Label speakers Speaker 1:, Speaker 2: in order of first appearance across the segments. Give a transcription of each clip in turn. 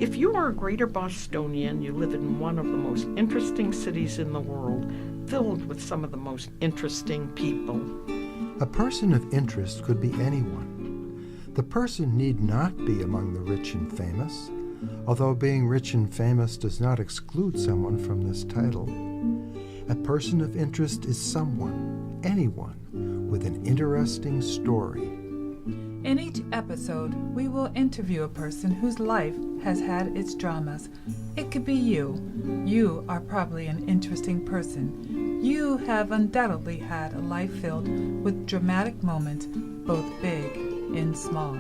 Speaker 1: If you are a greater Bostonian, you live in one of the most interesting cities in the world, filled with some of the most interesting people.
Speaker 2: A person of interest could be anyone. The person need not be among the rich and famous, although being rich and famous does not exclude someone from this title. A person of interest is someone, anyone, with an interesting story.
Speaker 3: In each episode, we will interview a person whose life has had its dramas. It could be you. You are probably an interesting person. You have undoubtedly had a life filled with dramatic moments, both big and small.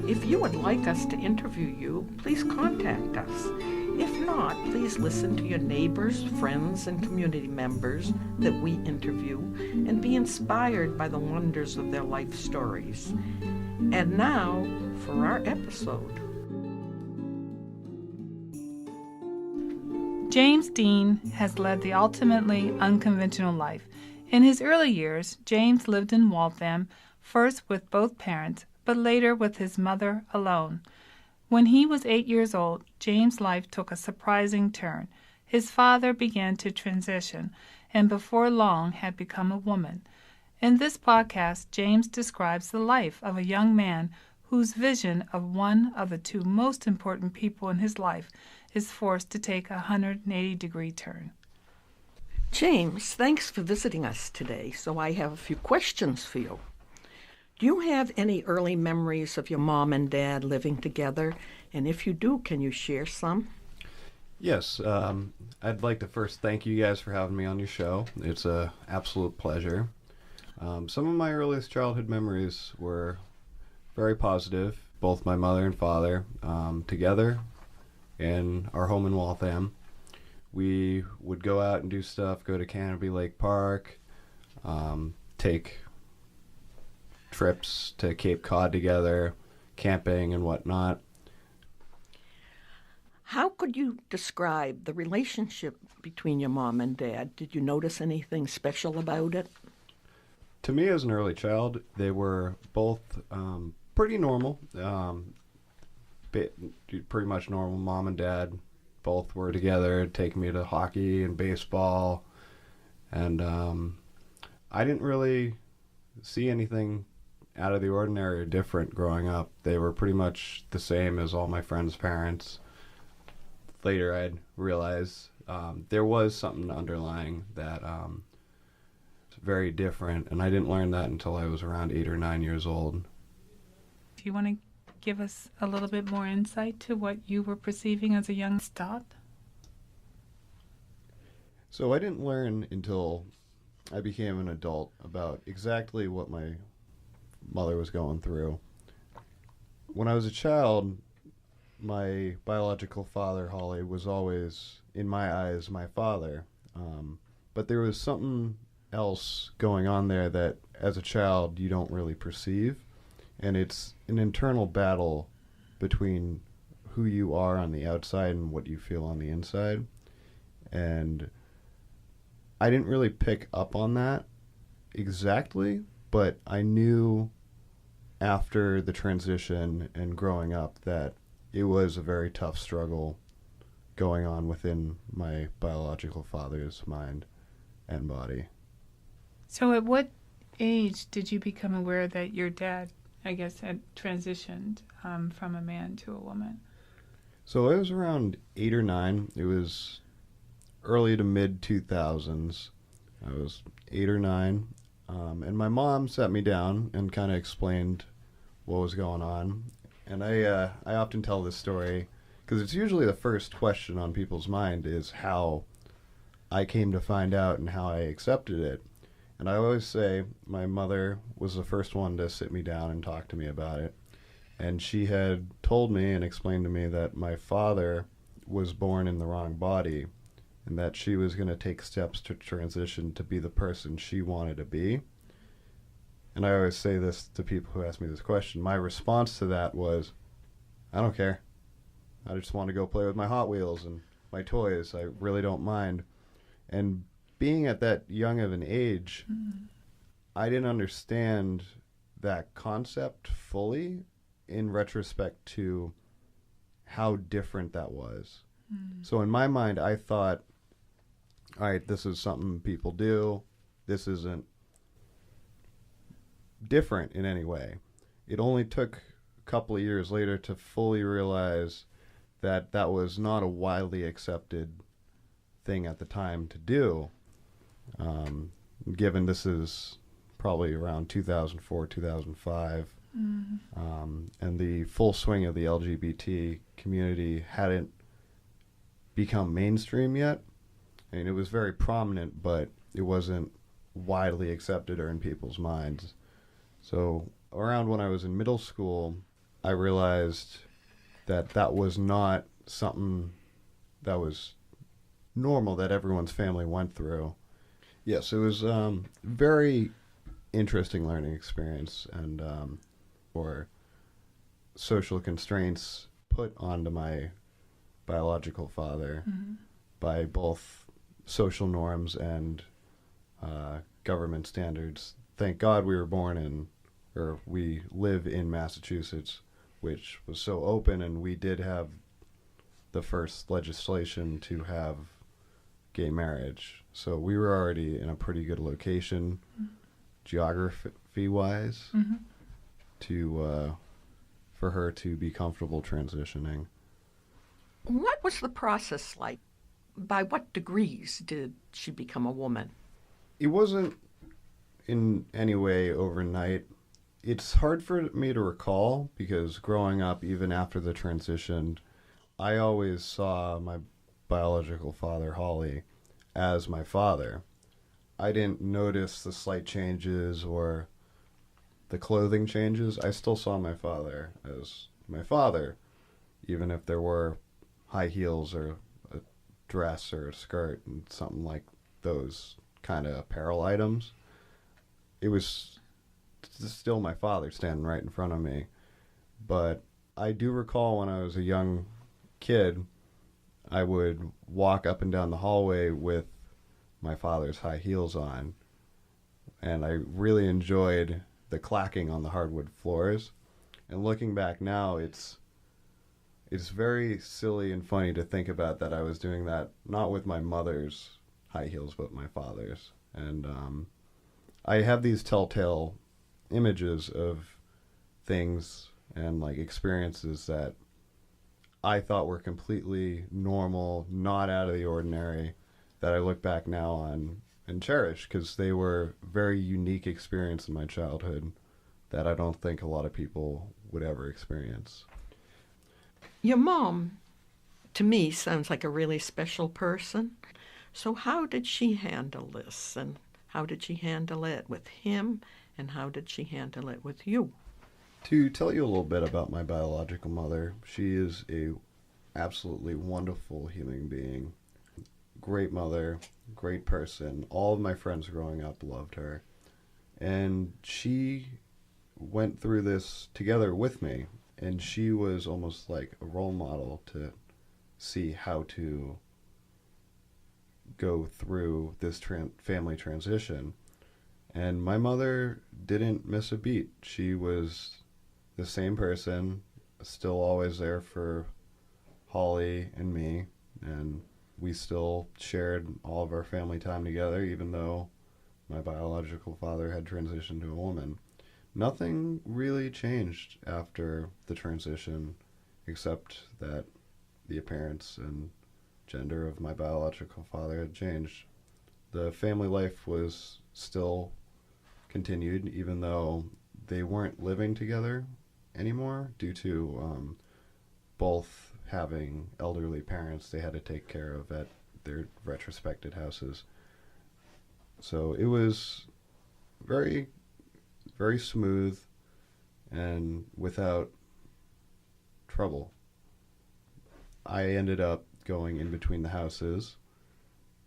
Speaker 1: If you would like us to interview you, please contact us. If not, please listen to your neighbors, friends, and community members that we interview and be inspired by the wonders of their life stories. And now, for our episode.
Speaker 3: James Dean has led the ultimately unconventional life. In his early years, James lived in Waltham, first with both parents, but later with his mother alone. When he was 8 years old, James' life took a surprising turn. His father began to transition, and before long had become a woman. In this podcast, James describes the life of a young man whose vision of one of the two most important people in his life is forced to take a 180-degree turn.
Speaker 1: James, thanks for visiting us today. So I have a few questions for you. Do you have any early memories of your mom and dad living together? And if you do, can you share some?
Speaker 4: Yes. I'd like to first thank you guys for having me on your show. It's an absolute pleasure. Some of my earliest childhood memories were very positive. Both my mother and father together in our home in Waltham. We would go out and do stuff, go to Canopy Lake Park, take trips to Cape Cod together, camping and whatnot.
Speaker 1: How could you describe the relationship between your mom and dad? Did you notice anything special about it?
Speaker 4: To me, as an early child, they were both pretty normal. Pretty much normal. Mom and dad both were together, taking me to hockey and baseball. And I didn't really see anything out of the ordinary or different growing up. They were pretty much the same as all my friends' parents. Later, I'd realize there was something underlying that was very different, and I didn't learn that until I was around 8 or 9 years old.
Speaker 3: Do you want to give us a little bit more insight to what you were perceiving as a young stot?
Speaker 4: So I didn't learn until I became an adult about exactly what my mother was going through. When I was a child, my biological father, Holly, was always, in my eyes, my father. But there was something else going on there that, as a child, you don't really perceive. And it's an internal battle between who you are on the outside and what you feel on the inside. And I didn't really pick up on that exactly, but I knew after the transition and growing up that it was a very tough struggle going on within my biological father's mind and body.
Speaker 3: So at what age did you become aware that your dad, I guess, had transitioned from a man to a woman?
Speaker 4: So I was around 8 or 9. It was early to mid 2000s. I was 8 or 9. And my mom sat me down and kind of explained what was going on. And I often tell this story because it's usually the first question on people's mind is how I came to find out and how I accepted it. And I always say my mother was the first one to sit me down and talk to me about it. And she had told me and explained to me that my father was born in the wrong body and that she was going to take steps to transition to be the person she wanted to be. And I always say this to people who ask me this question. My response to that was, I don't care. I just want to go play with my Hot Wheels and my toys. I really don't mind. And being at that young of an age, I didn't understand that concept fully in retrospect to how different that was. So in my mind, I thought, all right, this is something people do. This isn't different in any way. It only took a couple of years later to fully realize that that was not a widely accepted thing at the time to do, given this is probably around 2004, 2005, and the full swing of the LGBT community hadn't become mainstream yet. I mean, it was very prominent, but it wasn't widely accepted or in people's minds. So around when I was in middle school, I realized that that was not something that was normal that everyone's family went through. Yes, it was very interesting learning experience, and or social constraints put onto my biological father by both social norms and government standards. Thank God we were born in, or we live in Massachusetts, which was so open, and we did have the first legislation to have gay marriage. So we were already in a pretty good location, geography-wise, to for her to be comfortable transitioning.
Speaker 1: What was the process like? By what degrees did she become a woman?
Speaker 4: It wasn't in any way overnight. It's hard for me to recall because growing up, even after the transition, I always saw my biological father, Holly, as my father. I didn't notice the slight changes or the clothing changes. I still saw my father as my father, even if there were high heels or a dress or a skirt and something like those kind of apparel items. It was still my father standing right in front of me. But I do recall when I was a young kid, I would walk up and down the hallway with my father's high heels on, and I really enjoyed the clacking on the hardwood floors. And looking back now, it's very silly and funny to think about that I was doing that not with my mother's high heels but my father's. And I have these telltale images of things and like experiences that I thought were completely normal, not out of the ordinary, that I look back now on and cherish because they were very unique experience in my childhood that I don't think a lot of people would ever experience.
Speaker 1: Your mom, to me, sounds like a really special person. So how did she handle this? And how did she handle it with him? And how did she handle it with you?
Speaker 4: To tell you a little bit about my biological mother, she is a absolutely wonderful human being. Great mother, great person. All of my friends growing up loved her. And she went through this together with me. And she was almost like a role model to see how to go through this family transition. And my mother didn't miss a beat. She was the same person, still always there for Holly and me, and we still shared all of our family time together, even though my biological father had transitioned to a woman. Nothing really changed after the transition, except that the appearance and gender of my biological father had changed. The family life was still continued, even though they weren't living together anymore due to both having elderly parents they had to take care of at their retrospective houses. So it was very, very smooth and without trouble. I ended up going in between the houses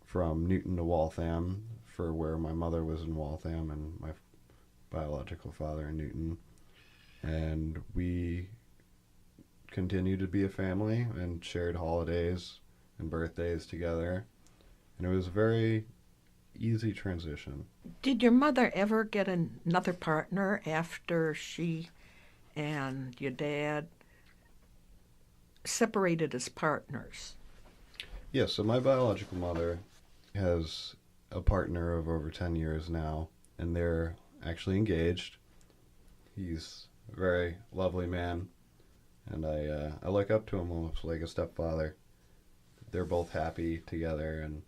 Speaker 4: from Newton to Waltham for where my mother was in Waltham and my biological father in Newton. And we continued to be a family and shared holidays and birthdays together. And it was a very easy transition.
Speaker 1: Did your mother ever get another partner after she and your dad separated as partners.
Speaker 4: Yeah, so my biological mother has a partner of over 10 years now, and they're actually engaged. He's a very lovely man, and I look up to him almost like a stepfather. They're both happy together, and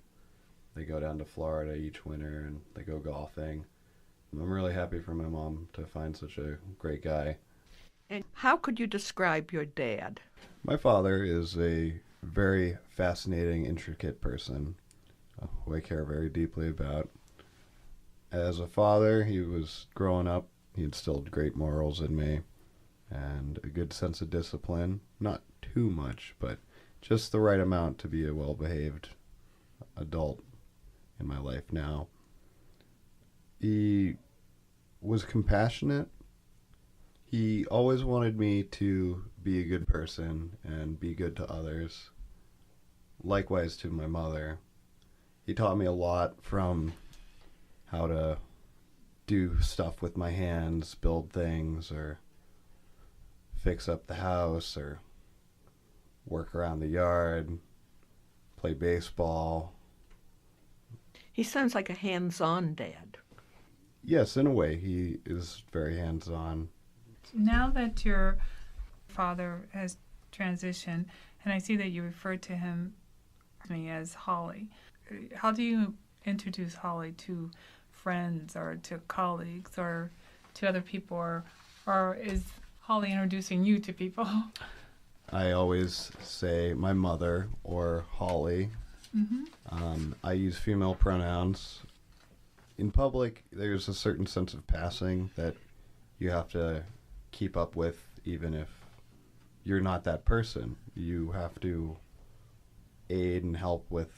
Speaker 4: they go down to Florida each winter, and they go golfing. I'm really happy for my mom to find such a great guy.
Speaker 1: And how could you describe your dad?
Speaker 4: My father is a very fascinating, intricate person who I care very deeply about. As a father, he was growing up, he instilled great morals in me and a good sense of discipline. Not too much, but just the right amount to be a well-behaved adult in my life now. He was compassionate. He always wanted me to be a good person and be good to others. Likewise to my mother. He taught me a lot, from how to do stuff with my hands, build things, or fix up the house, or work around the yard, play baseball.
Speaker 1: He sounds like a hands-on dad.
Speaker 4: Yes, in a way, he is very hands-on.
Speaker 3: Now that your father has transitioned, and I see that you refer to him as Holly, how do you introduce Holly to friends or to colleagues or to other people, or is Holly introducing you to people?
Speaker 4: I always say my mother or Holly. I use female pronouns. In public, there's a certain sense of passing that you have to keep up with, even if you're not that person. You have to aid and help with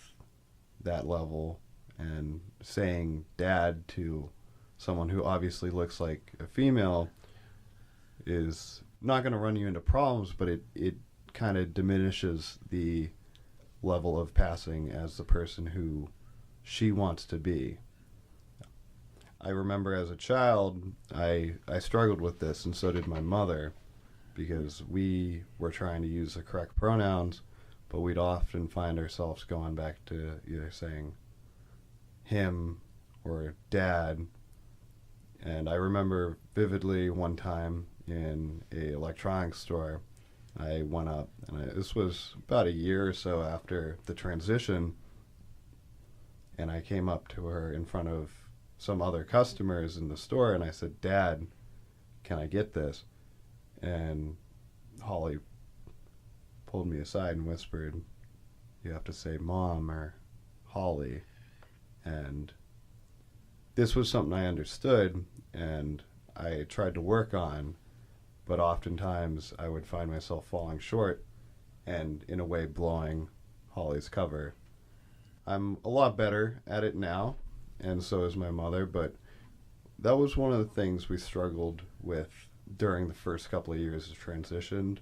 Speaker 4: that level, and saying dad to someone who obviously looks like a female is not going to run you into problems, but it kind of diminishes the level of passing as the person who she wants to be. I remember as a child, I struggled with this, and so did my mother, because we were trying to use the correct pronouns, but we'd often find ourselves going back to either saying him or dad. And I remember vividly one time in a electronics store, I went up, and this was about a year or so after the transition, and I came up to her in front of some other customers in the store, and I said, "Dad, can I get this?" And Holly pulled me aside and whispered, "You have to say Mom or Holly." And this was something I understood and I tried to work on, but oftentimes I would find myself falling short and, in a way, blowing Holly's cover. I'm a lot better at it now, and so is my mother, but that was one of the things we struggled with during the first couple of years of transition.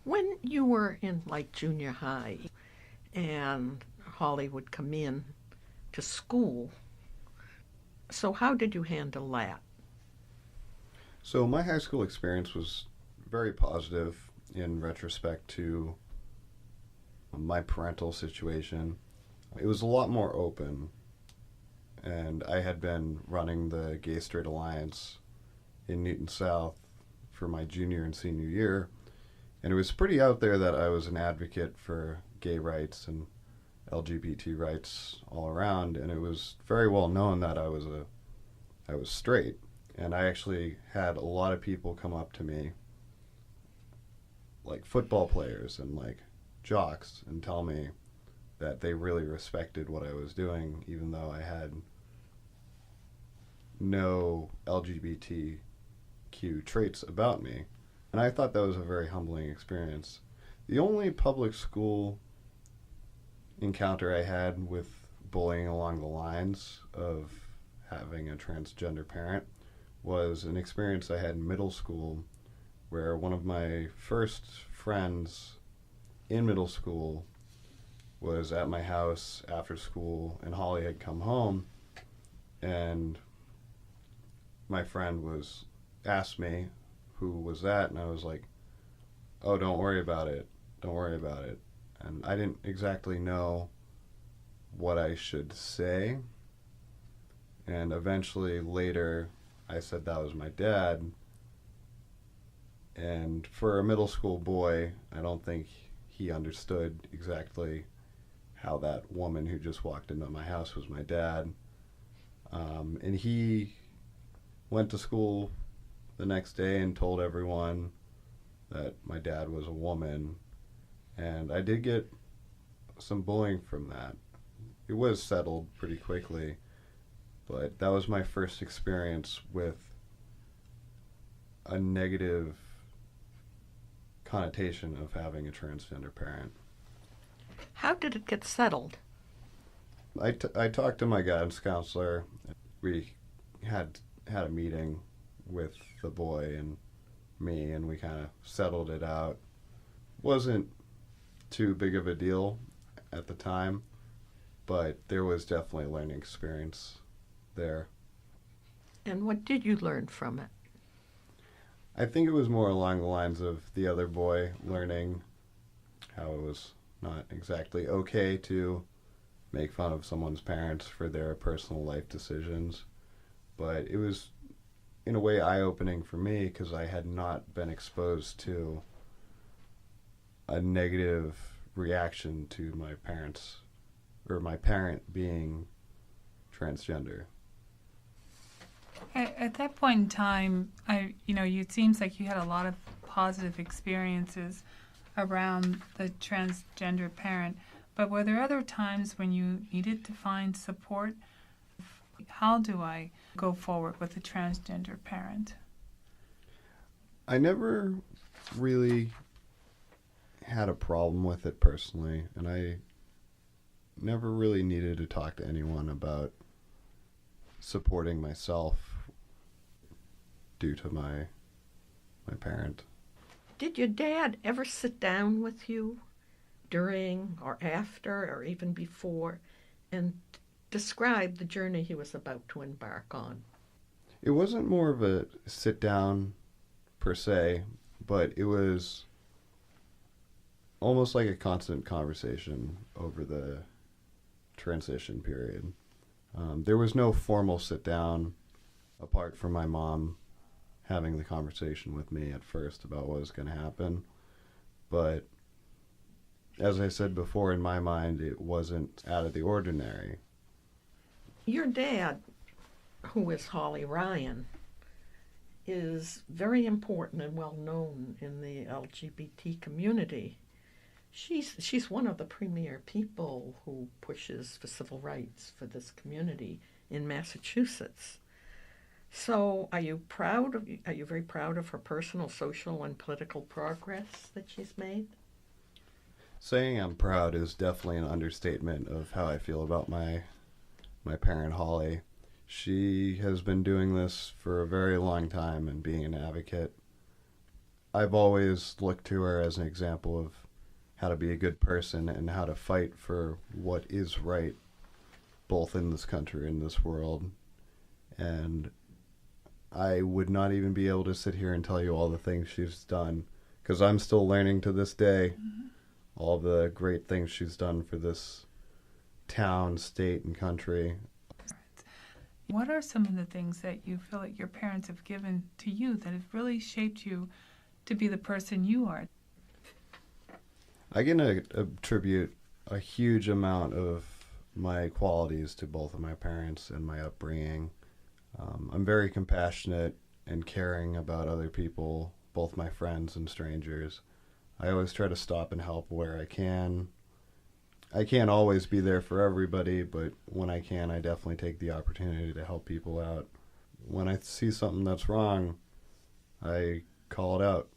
Speaker 1: When you were in like junior high and Holly would come in to school, so how did you handle that?
Speaker 4: So my high school experience was very positive in retrospect to my parental situation. It was a lot more open, and I had been running the Gay Straight Alliance in Newton South for my junior and senior year, and it was pretty out there that I was an advocate for gay rights and LGBT rights all around, and it was very well known that I was straight. And I actually had a lot of people come up to me, like football players and like jocks, and tell me that they really respected what I was doing, even though I had no LGBTQ traits about me. And I thought that was a very humbling experience. The only public school encounter I had with bullying along the lines of having a transgender parent was an experience I had in middle school, where one of my first friends in middle school was at my house after school, and Holly had come home, and my friend asked me who was that, and I was like, "Oh, don't worry about it. Don't worry about it." And I didn't exactly know what I should say. And eventually, later, I said that was my dad. And for a middle school boy, I don't think he understood exactly how that woman who just walked into my house was my dad. And he went to school the next day and told everyone that my dad was a woman. And I did get some bullying from that. It was settled pretty quickly, but that was my first experience with a negative connotation of having a transgender parent.
Speaker 1: How did it get settled?
Speaker 4: I talked to my guidance counselor. We had a meeting with the boy and me, and we kind of settled it out. Wasn't too big of a deal at the time, but there was definitely a learning experience there.
Speaker 1: And what did you learn from it?
Speaker 4: I think it was more along the lines of the other boy learning how it was not exactly okay to make fun of someone's parents for their personal life decisions. But it was, in a way, eye-opening for me because I had not been exposed to a negative reaction to my parents, or my parent being transgender.
Speaker 3: At that point in time, it seems like you had a lot of positive experiences around the transgender parent, but were there other times when you needed to find support? How do I go forward with a transgender parent?
Speaker 4: I never really had a problem with it personally, and I never really needed to talk to anyone about supporting myself due to my parent.
Speaker 1: Did your dad ever sit down with you during or after or even before and describe the journey he was about to embark on?
Speaker 4: It wasn't more of a sit down per se, but it was almost like a constant conversation over the transition period. There was no formal sit down apart from my mom having the conversation with me at first about what was going to happen. But as I said before, in my mind, it wasn't out of the ordinary.
Speaker 1: Your dad, who is Holly Ryan, is very important and well known in the LGBT community. She's one of the premier people who pushes for civil rights for this community in Massachusetts. So are you very proud of her personal, social, and political progress that she's made?
Speaker 4: Saying I'm proud is definitely an understatement of how I feel about my parent, Holly. She has been doing this for a very long time and being an advocate. I've always looked to her as an example of how to be a good person and how to fight for what is right, both in this country and this world. And I would not even be able to sit here and tell you all the things she's done, because I'm still learning to this day all the great things she's done for this town, state, and country.
Speaker 3: What are some of the things that you feel like your parents have given to you that have really shaped you to be the person you are?
Speaker 4: I can attribute a huge amount of my qualities to both of my parents and my upbringing. I'm very compassionate and caring about other people, both my friends and strangers. I always try to stop and help where I can. I can't always be there for everybody, but when I can, I definitely take the opportunity to help people out. When I see something that's wrong, I call it out,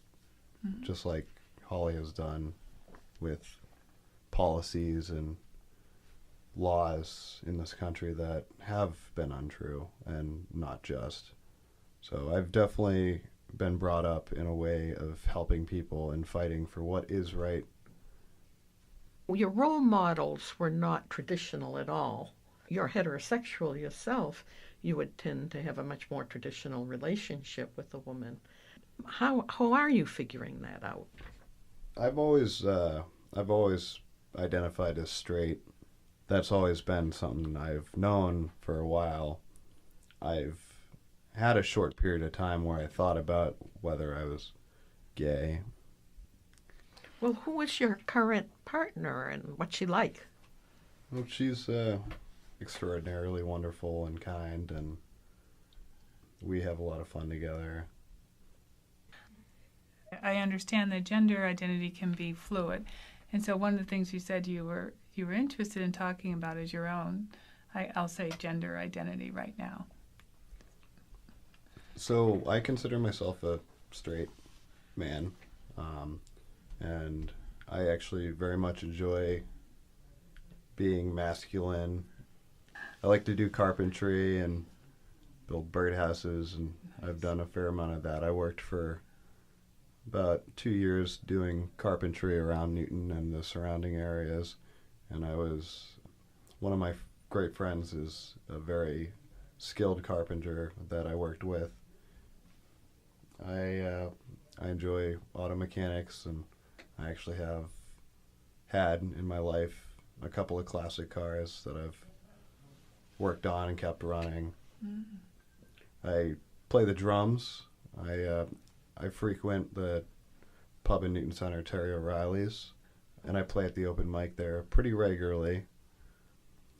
Speaker 4: just like Holly has done with policies and laws in this country that have been untrue and not just. So I've definitely been brought up in a way of helping people and fighting for what is right.
Speaker 1: Your role models were not traditional at all. You're heterosexual yourself. You would tend to have a much more traditional relationship with a woman. How are you figuring that out?
Speaker 4: I've always identified as straight. That's always been something I've known for a while. I've had a short period of time where I thought about whether I was gay.
Speaker 1: Well, who is your current partner and what's she like?
Speaker 4: Well, she's extraordinarily wonderful and kind, and we have a lot of fun together.
Speaker 3: I understand that gender identity can be fluid, and so one of the things you said you were interested in talking about is your own, I'll say, gender identity right now.
Speaker 4: So I consider myself a straight man, and I actually very much enjoy being masculine. I like to do carpentry and build birdhouses, and I've done a fair amount of that. I worked for about 2 years doing carpentry around Newton and the surrounding areas, and one of my great friends is a very skilled carpenter that I worked with. I enjoy auto mechanics, and I actually have had in my life a couple of classic cars that I've worked on and kept running. Mm. I play the drums. I frequent the pub in Newton Center, Terry O'Reilly's, and I play at the open mic there pretty regularly.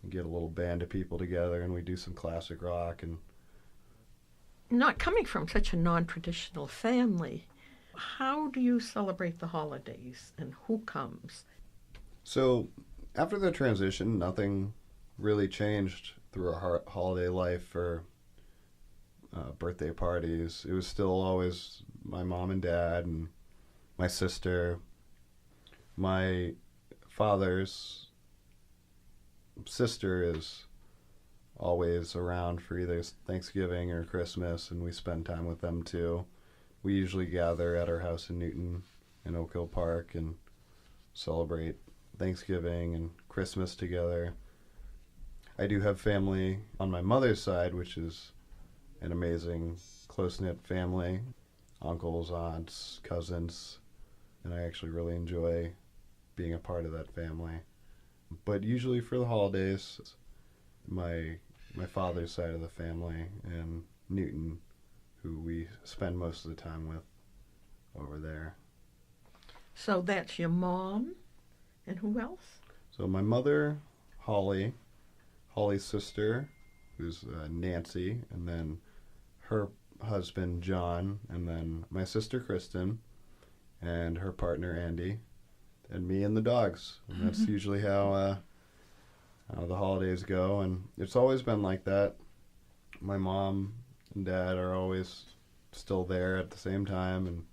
Speaker 4: Get a little band of people together, and we do some classic rock. And
Speaker 1: not coming from such a non-traditional family, how do you celebrate the holidays and who comes?
Speaker 4: So after the transition, nothing really changed through our holiday life or birthday parties. It was still always my mom and dad and my sister. My father's sister is always around for either Thanksgiving or Christmas, and we spend time with them too. We usually gather at our house in Newton in Oak Hill Park and celebrate Thanksgiving and Christmas together. I do have family on my mother's side, which is an amazing close-knit family. Uncles, aunts, cousins, and I actually really enjoy being a part of that family. But usually for the holidays, my father's side of the family in Newton, who we spend most of the time with over there.
Speaker 1: So that's your mom, and who else?
Speaker 4: So my mother, Holly's sister, who's Nancy, and then her husband, John, and then my sister, Kristen, and her partner, Andy, and me and the dogs. And that's usually how the holidays go, and it's always been like that. My mom and dad are always still there at the same time, and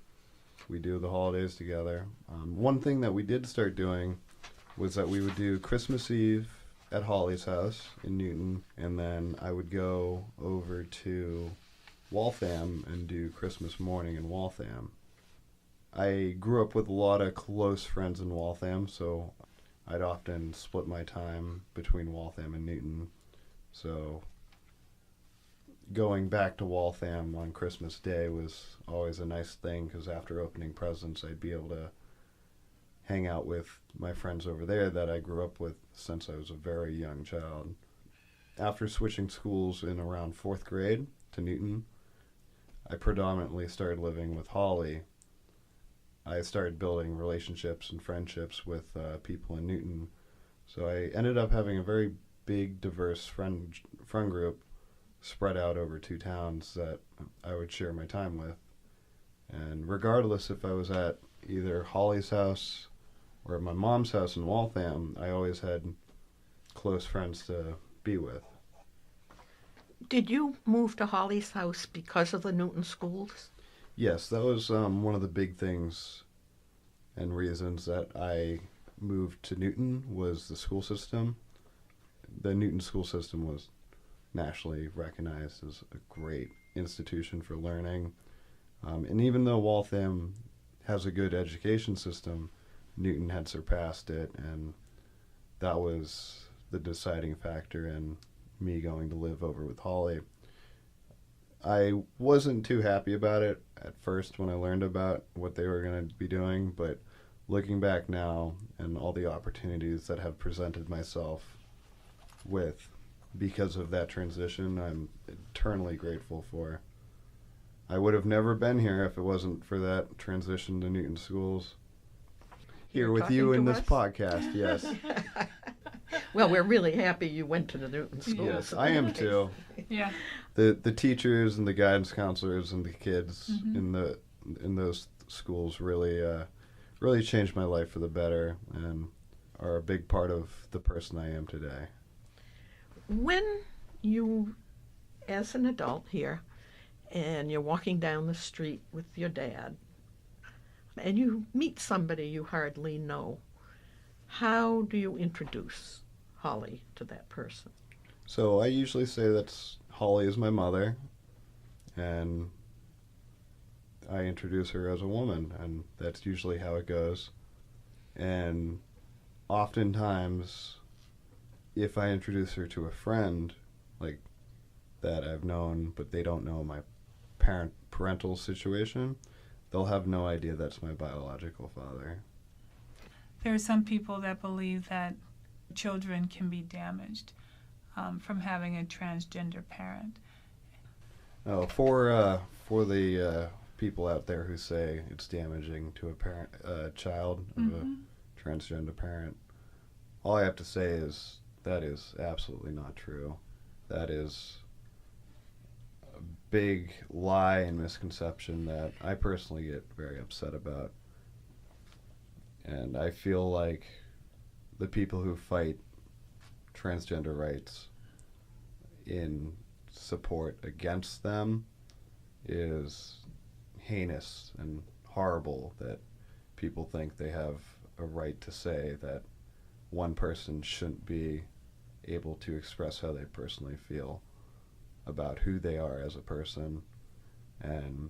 Speaker 4: we do the holidays together. One thing that we did start doing was that we would do Christmas Eve at Holly's house in Newton, and then I would go over to Waltham and do Christmas morning in Waltham. I grew up with a lot of close friends in Waltham, so I'd often split my time between Waltham and Newton. So going back to Waltham on Christmas Day was always a nice thing, because after opening presents, I'd be able to hang out with my friends over there that I grew up with since I was a very young child. After switching schools in around 4th grade to Newton, I predominantly started living with Holly. I started building relationships and friendships with people in Newton. So I ended up having a very big, diverse friend group spread out over 2 towns that I would share my time with. And regardless if I was at either Holly's house or at my mom's house in Waltham, I always had close friends to be with.
Speaker 1: Did you move to Holly's house because of the Newton schools?
Speaker 4: Yes, that was one of the big things and reasons that I moved to Newton was the school system. The Newton school system was nationally recognized as a great institution for learning. And even though Waltham has a good education system, Newton had surpassed it, and that was the deciding factor in me going to live over with Holly. I wasn't too happy about it at first when I learned about what they were going to be doing, but looking back now and all the opportunities that have presented myself with because of that transition, I'm eternally grateful for. I would have never been here if it wasn't for that transition to Newton Schools. Here
Speaker 1: You're
Speaker 4: with you in
Speaker 1: talking to
Speaker 4: this
Speaker 1: us?
Speaker 4: podcast, yes.
Speaker 1: Well, we're really happy you went to the Newton Schools.
Speaker 4: Yes, I am too.
Speaker 3: Yeah.
Speaker 4: The teachers and the guidance counselors and the kids
Speaker 3: Mm-hmm.
Speaker 4: in those schools really changed my life for the better and are a big part of the person I am today.
Speaker 1: When you, as an adult here, and you're walking down the street with your dad, and you meet somebody you hardly know, how do you introduce Holly to that person?
Speaker 4: So I usually say Holly is my mother, and I introduce her as a woman, and that's usually how it goes. And oftentimes, if I introduce her to a friend, like that I've known, but they don't know my parental situation, they'll have no idea that's my biological father.
Speaker 3: There are some people that believe that children can be damaged from having a transgender parent.
Speaker 4: Oh, for the people out there who say it's damaging to a child of a transgender parent, all I have to say is that is absolutely not true. That is a big lie and misconception that I personally get very upset about. And I feel like the people who fight transgender rights in support against them is heinous and horrible, that people think they have a right to say that one person shouldn't be able to express how they personally feel about who they are as a person. And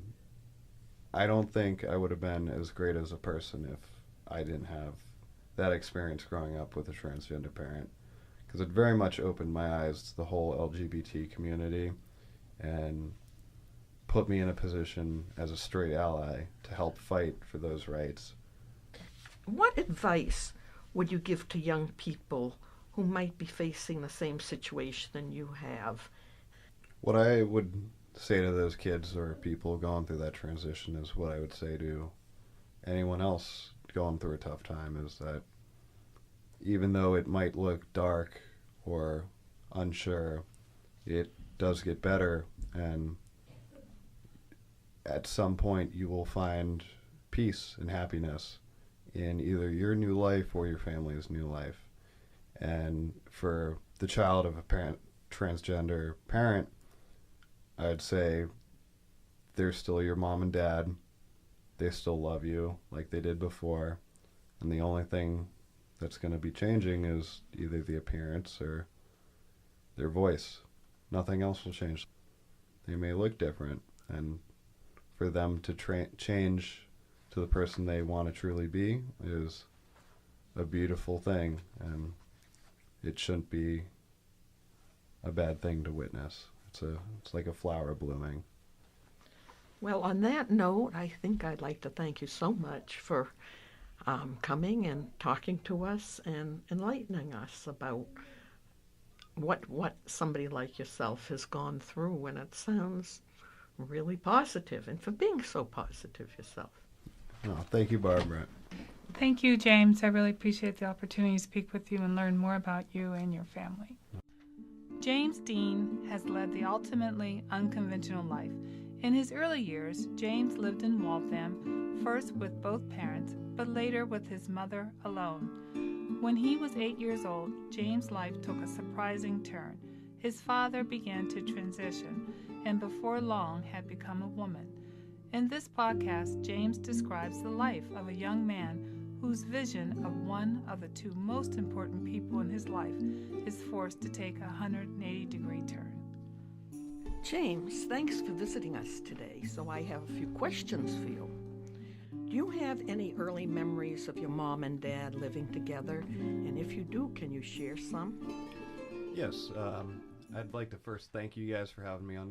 Speaker 4: I don't think I would have been as great as a person if I didn't have that experience growing up with a transgender parent, because it very much opened my eyes to the whole LGBT community and put me in a position as a straight ally to help fight for those rights.
Speaker 1: What advice would you give to young people who might be facing the same situation you have?
Speaker 4: What I would say to those kids or people going through that transition is what I would say to anyone else going through a tough time, is that even though it might look dark or unsure, it does get better, and at some point you will find peace and happiness in either your new life or your family's new life. And for the child of a transgender parent, I'd say they're still your mom and dad. They still love you like they did before. And the only thing that's going to be changing is either the appearance or their voice. Nothing else will change. They may look different, and for them to change to the person they want to truly be is a beautiful thing, and it shouldn't be a bad thing to witness. It's like a flower blooming.
Speaker 1: Well, on that note, I think I'd like to thank you so much for coming and talking to us and enlightening us about what somebody like yourself has gone through, and it sounds really positive, and for being so positive yourself.
Speaker 4: Oh, thank you, Barbara.
Speaker 3: Thank you, James. I really appreciate the opportunity to speak with you and learn more about you and your family. James Dean has led the ultimately unconventional life. In his early years, James lived in Waltham, first with both parents, but later with his mother alone. When he was 8 years old, James' life took a surprising turn. His father began to transition, and before long had become a woman. In this podcast, James describes the life of a young man whose vision of one of the two most important people in his life is forced to take a 180-degree turn.
Speaker 1: James, thanks for visiting us today. So I have a few questions for you. Do you have any early memories of your mom and dad living together? And if you do, can you share some?
Speaker 4: Yes, I'd like to first thank you guys for having me on your